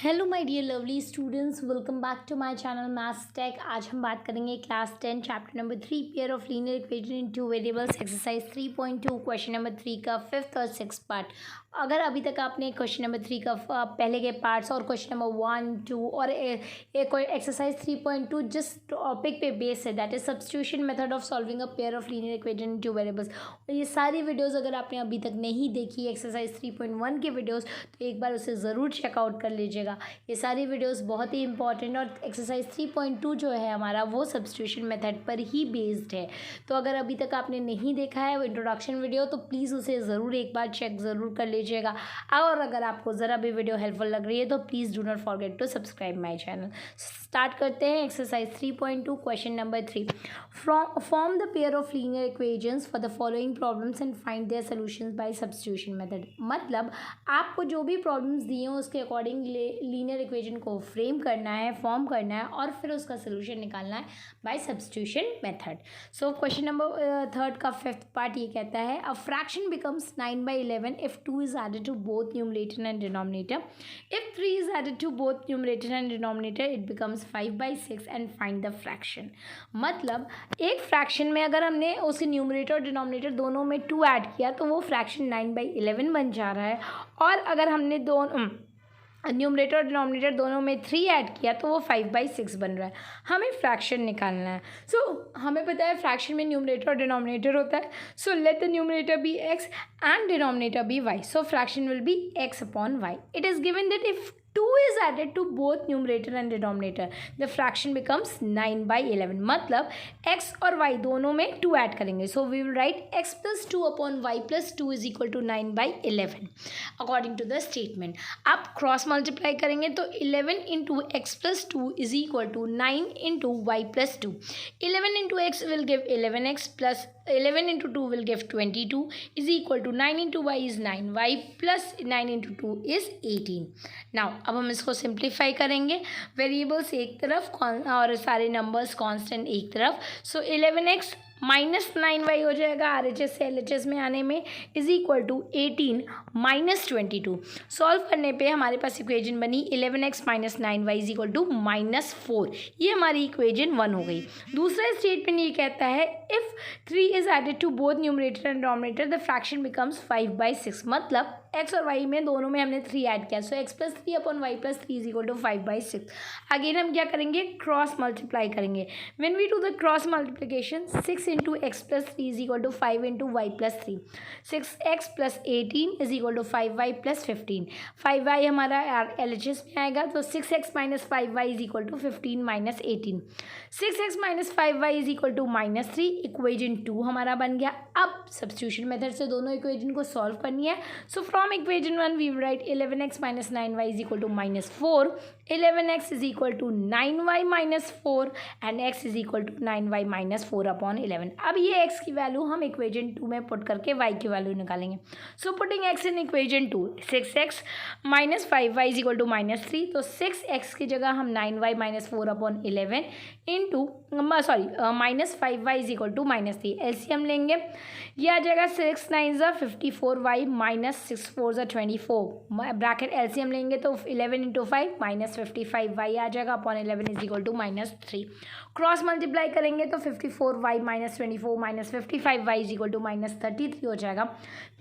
Hello my dear lovely students, welcome back to my channel maths tech. आज हम बात करेंगे class 10 chapter number 3 pair of linear equation in two variables exercise 3.2 question number 3 का fifth और sixth part. अगर अभी तक आपने क्वेश्चन नंबर 3 का पहले के पार्ट्स और क्वेश्चन नंबर 1, 2 और एक एक्सरसाइज 3.2 जिस टॉपिक पे बेस है, that is substitution method of solving a pair of linear equation in two variables, और ये सारी वीडियोज़ अगर आपने अभी तक नहीं देखी एक्सरसाइज 3.1 की वीडियोज़, तो एक बार उसे ज़रूर चेकआउट कर लीजिएगा। ये सारी वीडियोस बहुत ही इंपॉर्टेंट, और एक्सरसाइज 3.2 जो है हमारा वो सब्स्टिट्यूशन मेथड पर ही बेस्ड है। तो अगर अभी तक आपने नहीं देखा है वो इंट्रोडक्शन वीडियो, तो प्लीज़ उसे ज़रूर एक बार चेक ज़रूर कर लीजिएगा। और अगर आपको ज़रा भी वीडियो हेल्पफुल लग रही है तो please do not forget to subscribe my channel. Start करते हैं exercise 3.2 question number 3। Form the pair of linear equations for the following problems and find their solutions by substitution method. मतलब आपको जो भी प्रॉब्लम्स दिए हैं उसके अकॉर्डिंग लीनियर इक्वेशन को फ्रेम करना है, फॉर्म करना है और फिर उसका सोल्यूशन निकालना है by substitution method. So question number third का फिफ्थ पार्ट ये कहता है a fraction becomes 9/11 if 2 is added to both numerator and denominator. If 3 is added to both numerator and denominator it becomes 5/6 and find the fraction. मतलब एक fraction में अगर हमने उसके न्यूमरेटर और डिनोमिनेटर दोनों में 2 ऐड किया तो वो फ्रैक्शन 9/11 बन जा रहा है, और अगर हमने दोनों न्यूमरेटर और डिनोमिनेटर दोनों में 3 ऐड किया तो वो 5/6 बन रहा है। हमें फ्रैक्शन निकालना है। हमें पता है फ्रैक्शन में न्यूमरेटर और डिनोमिनेटर होता है। So let the numerator be x and denominator be y. So fraction will be x upon y. It is given that if 2 is added to both numerator and denominator, the fraction becomes 9/11. मतलब x और y दोनों में 2 add करेंगे, so we will write x plus 2 upon y plus 2 is equal to 9/11 according to the statement. आप cross multiply करेंगे तो 11 into x plus 2 is equal to 9 into y plus 2. 11 into x will give 11x plus 11 into 2 will give 22 is equal to 9 into y is 9y plus 9 into 2 is 18. Now अब हम इसको simplify करेंगे, variables एक तरफ और सारे numbers constant एक तरफ। सो 11x माइनस 9y हो जाएगा RHS से LHS में आने में, is equal to 18 minus 22। Solve करने पे हमारे पास इक्वेजन बनी 11x minus 9y is equal to -4। ये हमारी इक्वेजन 1 हो गई। दूसरा स्टेटमेंट ये कहता है if 3 is added to both numerator and denominator the fraction becomes 5/6। मतलब x और y में दोनों में हमने 3 ऐड किया, so x plus 3 upon y plus 3 is equal to 5/6। Again हम क्या करेंगे, क्रॉस मल्टीप्लाई करेंगे। When we do the cross multiplication 6 into x plus 3 is equal to 5 into y plus 3। 6x plus 18 is equal to 5y plus 15। 5y हमारा LHS में आएगा, तो 6x minus 5y is equal to 15 minus 18। 6x minus 5y is equal to -3। Equation 2 हमारा बन गया। अब substitution method से दोनों इक्वेजन को सॉल्व करनी है। So from equation 1 we write 11x minus 9y is equal to -4, 11x is equal to 9y minus 4 and x is equal to 9y minus 4 upon 11। अब ये x की वैल्यू हम equation 2 में पुट करके y की value निकालेंगे। So putting x in equation 2, 6x minus 5y is equal to -3, तो 6x की जगह हम 9y minus 4 upon 11 into minus 5y is equal to -3। LCM लेंगे, ये आ जाएगा 6 9 ज़ा 54y माइनस 6 4 ज़ा 24। ब्रैकेट एलसीएम लेंगे तो 11 इंटू 5 माइनस 55y आ जाएगा upon 11 is equal to -3। Cross multiply करेंगे तो 54y minus 24 minus 55y is equal to -33 हो जाएगा।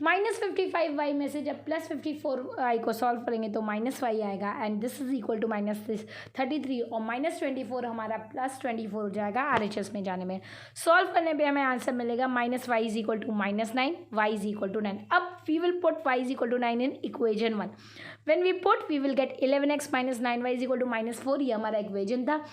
-55y में से जब प्लस 54y को सॉल्व करेंगे तो -y आएगा, and this is equal to -33, और -24 हमारा +24 हो जाएगा RHS में जाने में। सॉल्व करने पे हमें आंसर मिलेगा -y is equal to -9, y is equal to 9। अब we will put y is equal to 9 in equation 1। When we put we will get 11x minus 9y is equal to -4। ये हमारा equation था।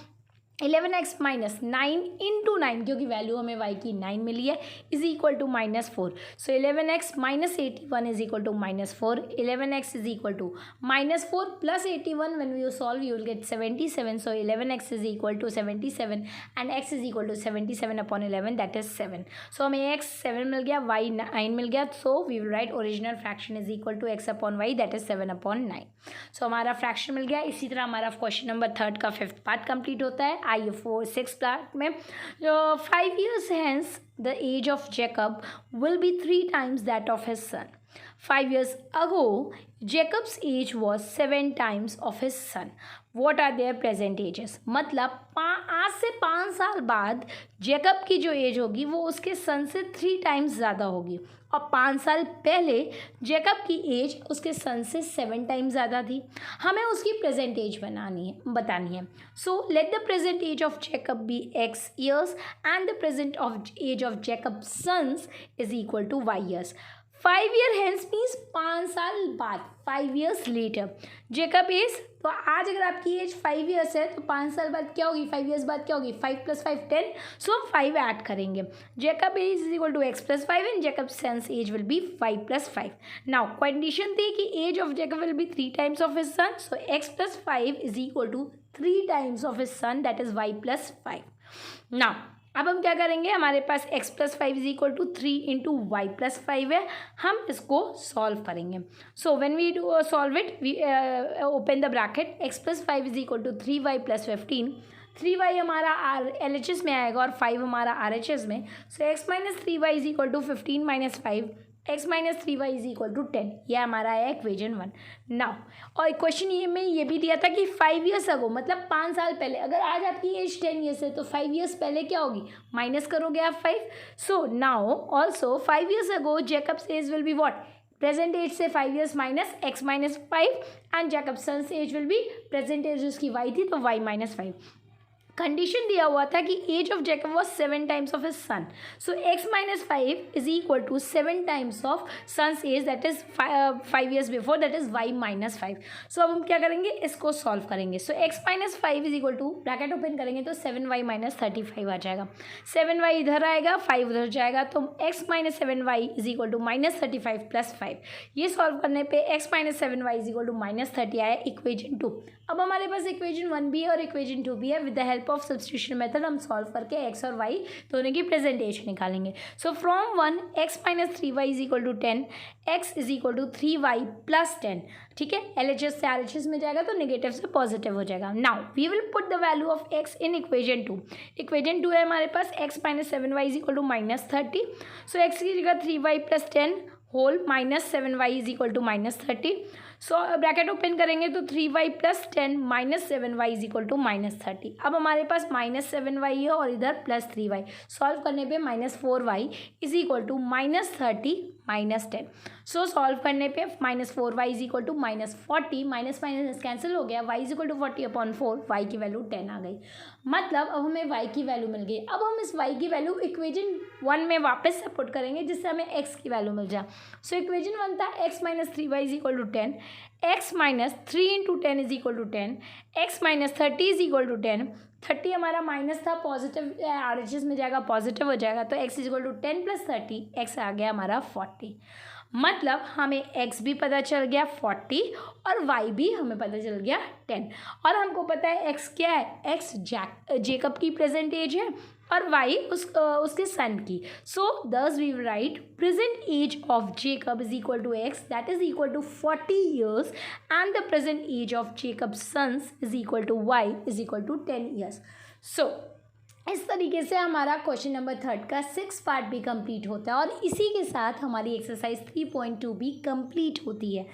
11x minus 9 into 9, क्योंकि value हमें y की 9 मिली है, is equal to -4। So 11x minus 81 is equal to -4। 11x is equal to -4 plus 81, when we solve you will get 77। So 11x is equal to 77 and x is equal to 77 upon 11 that is 7। So हमें x 7 मिल गया, y 9 मिल गया, so we will write original fraction is equal to x upon y that is 7 upon 9। सो हमारा fraction मिल गया। इसी तरह हमारा क्वेश्चन नंबर 3 का 5th पार्ट कंप्लीट होता है। आइए 6th पार्ट में, 5 years hence the age of Jacob will be 3 times that of his son. 5 years ago Jacob's age was 7 times of his son. What are their present ages? मतलब आज से 5 साल बाद Jacob की जो एज होगी वो उसके सन से 3 टाइम्स ज़्यादा होगी, और 5 साल पहले जेकब की एज उसके सन से 7 टाइम्स ज़्यादा थी। हमें उसकी प्रेजेंट एज बतानी है। So let the present age of Jacob be x years and the present age of Jacob sons is equal to y years। 5 year hence means 5 साल बाद, 5 years later जेकब एज, तो आज अगर आपकी as 5 years है तो 5 साल बाद क्या होगी, 5 years बाद क्या होगी, 5 + 5 10, सो हम 5 ऐड करेंगे। Jacob age is equal to x + 5 and Jacob sons age will be 5 + 5। Now condition थी कि age of Jacob will be 3 times of his son, so x + 5 is equal to 3 times of his son, that is y + 5। Now अब हम क्या करेंगे, हमारे पास x + 5 is equal to 3 × y + 5 है, हम इसको सॉल्व करेंगे। So when we do solve it, we open the bracket, x + 5 is equal to 3y + 15, 3y हमारा LHS में आएगा और 5 हमारा RHS में। So x - 3y is equal to 15 - 5, x - 3y is equal to 10, यह हमारा है इक्वेशन 1। नाउ और क्वेश्चन ये भी दिया था कि 5 years अगो, मतलब 5 साल पहले, अगर आज आपकी एज 10 years है तो 5 years पहले क्या होगी, माइनस करोगे आप 5। So now also 5 years ago Jacob's age will be what, present age से 5 years minus x - 5 and Jacob sons age will be, present age उसकी y थी तो y - 5। कंडीशन दिया हुआ था कि age of Jacob was 7 times of his son, so x - 5 is equal to 7 times of sons age, that is 5 years before, that is y - 5। So अब हम क्या करेंगे, इसको सॉल्व करेंगे। So x - 5 is equal to, bracket open करेंगे तो 7y - 35 आ जाएगा, 7y इधर आएगा, 5 उधर जाएगा, तो x - 7y is equal to -35 + 5। ये सॉल्व करने पे x - 7y is equal to -30 आया, इक्वेशन 2। अब हमारे पास इक्वेशन 1 भी है और इक्वेशन 2 भी है। With the help of substitution method हम सॉल्व करके x और y दोनों की प्रेजेंट एज निकालेंगे। So from 1 x - 3y is equal to 10, x is equal to 3y + 10, ठीक है। LHS से RHS में जाएगा तो नेगेटिव से पॉजिटिव हो जाएगा। Now we will put the value of x in equation 2। Equation 2 है हमारे पास x - 7y is equal to -30, so x की जगह 3y + 10 whole -7y is equal to -30। So bracket open करेंगे तो 3y + 10 - 7y is equal to -30। अब हमारे पास -7y है और इधर +3y, सॉल्व करने पे -4y is equal to -30 - 10। So solve करने पे -4y is equal to -40, minus minus cancel हो गया, y is equal to 40/4, y की वैल्यू 10 आ गई। मतलब अब हमें y की वैल्यू मिल गई। अब हम इस y की वैल्यू इक्वेशन 1 में वापस से पुट करेंगे जिससे हमें x की वैल्यू मिल जाए। सो इक्वेशन 1 था x - 3y is equal to 10, x - 3 × 10 is equal to 10, x - 30 is equal to 10। 30 हमारा माइनस था, पॉजिटिव RHS में जाएगा, पॉजिटिव हो जाएगा, तो x is equal to 10 + 30, x आ गया हमारा 40। मतलब हमें x भी पता चल गया 40 और y भी हमें पता चल गया 10। और हमको पता है x क्या है, x जेकब की प्रेजेंट एज है और y उसके सन की। So thus we write present age of Jacob is equal to x, that is equal to 40 years, and the present age of Jacob sons is equal to y is equal to 10 years। So इस तरीके से हमारा question number 3 का 6 part भी complete होता है और इसी के साथ हमारी एक्सरसाइज 3.2 भी कंप्लीट होती है।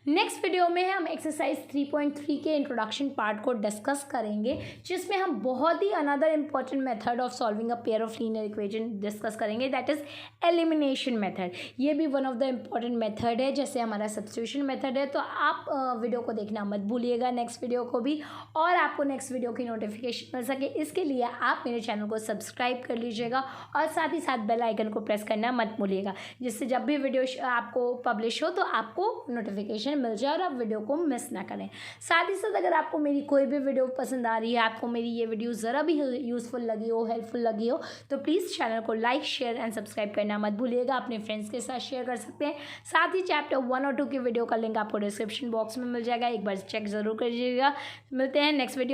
नेक्स्ट वीडियो में हम एक्सरसाइज 3.3 के इंट्रोडक्शन पार्ट को डिस्कस करेंगे, जिसमें हम बहुत ही another important method of solving a pair of linear equation discuss करेंगे, दैट इज एलिमिनेशन मेथड। ये भी one of the important method है, जैसे हमारा सब्स्टिट्यूशन मेथड है। तो आप वीडियो को देखना मत भूलिएगा, नेक्स्ट वीडियो को भी, और आपको नेक्स्ट वीडियो की नोटिफिकेशन मिल सके इसके लिए आप मेरे चैनल को सब्सक्राइब कर लीजिएगा और साथ ही साथ बेल आइकन को प्रेस करना मत भूलिएगा, जिससे जब भी वीडियो आपको पब्लिश हो तो आपको नोटिफिकेशन मिल जाए और आप वीडियो को मिस ना करें। साथ ही साथ अगर आपको मेरी कोई भी वीडियो पसंद आ रही है, आपको मेरी ये वीडियो ज़रा भी यूज़फुल लगी हो, हेल्पफुल लगी हो, तो प्लीज़ चैनल को लाइक, शेयर एंड सब्सक्राइब करना मत भूलिएगा। अपने फ्रेंड्स के साथ शेयर कर सकते हैं। साथ ही चैप्टर 1 और 2 की वीडियो का लिंक आपको डिस्क्रिप्शन बॉक्स में मिल जाएगा, एक बार चेक ज़रूर करिएगा। मिलते हैं नेक्स्ट वीडियो।